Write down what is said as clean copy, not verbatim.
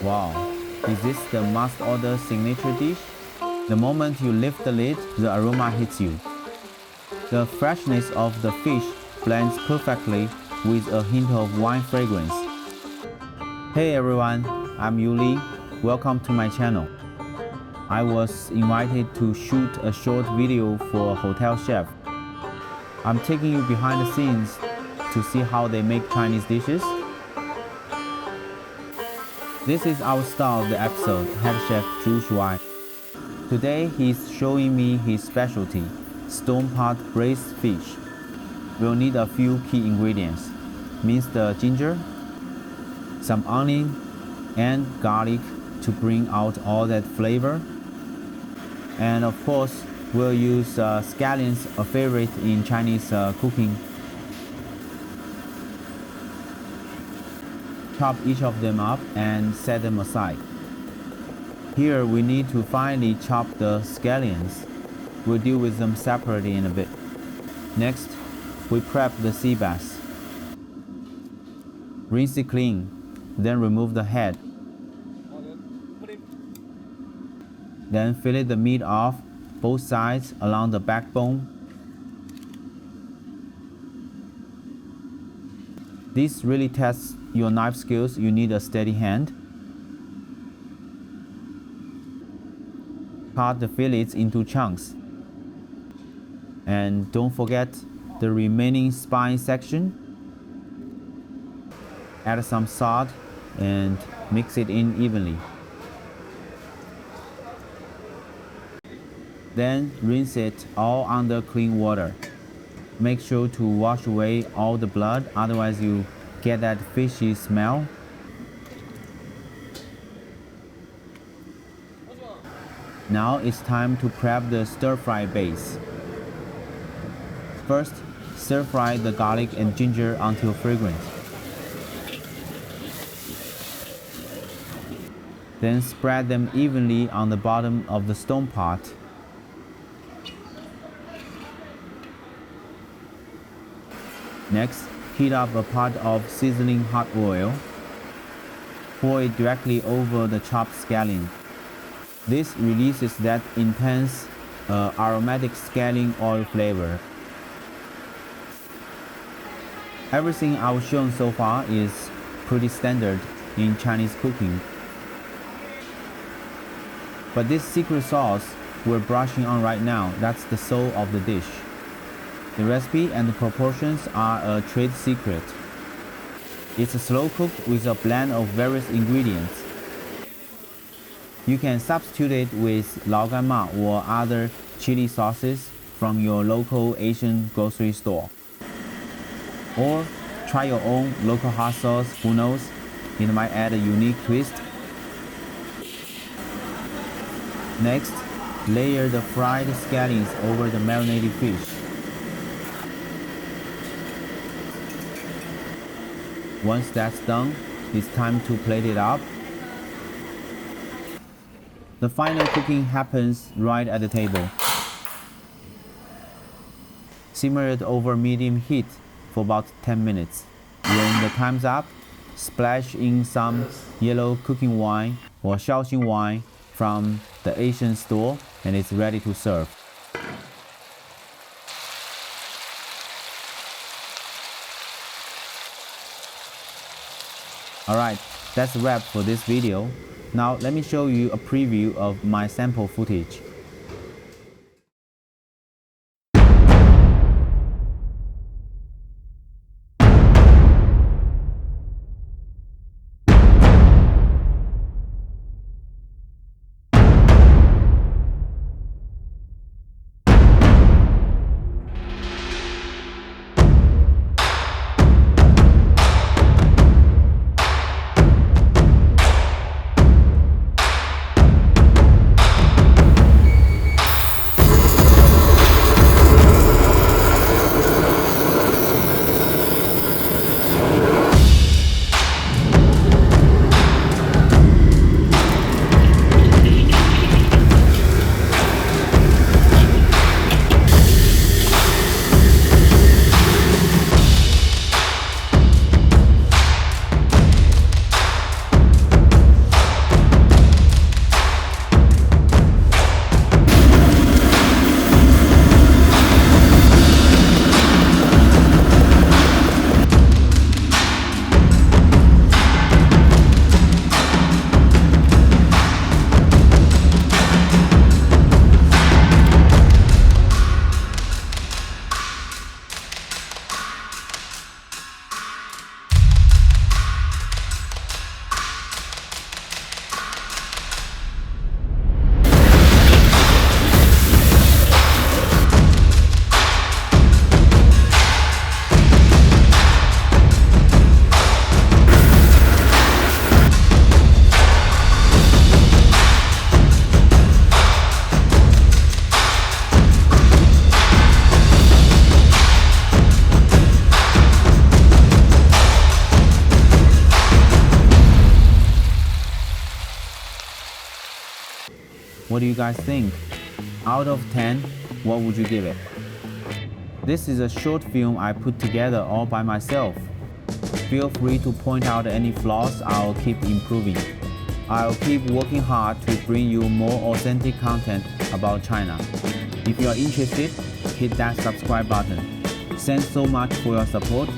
Wow, is this the must-order signature dish? The moment you lift the lid, the aroma hits you. The freshness of the fish blends perfectly with a hint of wine fragrance. Hey everyone, I'm Yuli. Welcome to my channel. I was invited to shoot a short video for a hotel chef. I'm taking you behind the scenes to see how they make Chinese dishes. This is our star of the episode, head chef chef.I'm. Today he's showing me his specialty, stone pot braised fish. We'll need a few key ingredients: minced ginger, some onion, and garlic to bring out all that flavor. And of course, we'll use scallions, a favorite in Chinese cooking. Chop each of them up and set them aside. Here we need to finely chop the scallions. We'll deal with them separately in a bit. Next, we prep the sea bass. Rinse it clean, then remove the head. Then fillet the meat off both sides along the backbone. This really tests your knife skills. You need a steady hand. Cut the fillets into chunks. And don't forget the remaining spine section. Add some salt and mix it in evenly. Then rinse it all under clean water. Make sure to wash away all the blood, otherwise you get that fishy smell. Now it's time to prep the stir-fry base. First, stir-fry the garlic and ginger until fragrant. Then spread them evenly on the bottom of the stone pot. Next, heat up a pot of sizzling hot oil. Pour it directly over the chopped scallion. This releases that intense, aromatic scallion oil flavor. Everything I've shown so far is pretty standard in Chinese cooking. But this secret sauce we're brushing on right now, that's the soul of the dish. The recipe and the proportions are a trade secret. It's a slow cook with a blend of various ingredients. You can substitute it with lao gan ma or other chili sauces from your local Asian grocery store. Or try your own local hot sauce, who knows, it might add a unique twist. Next, layer the fried scallions over the marinated fish. Once that's done, it's time to plate it up. The final cooking happens right at the table. Simmer it over medium heat for about 10 minutes. When the time's up, splash in some yellow cooking wine or Shaoxing wine from the Asian store, and it's ready to serve. Alright, that's a wrap for this video. Now let me show you a preview of my sample footage. What do you guys think? Out of 10, what would you give it? This is a short film I put together all by myself. Feel free to point out any flaws. I'll keep improving. I'll keep working hard to bring you more authentic content about China. If you are interested, hit that subscribe button. Thanks so much for your support.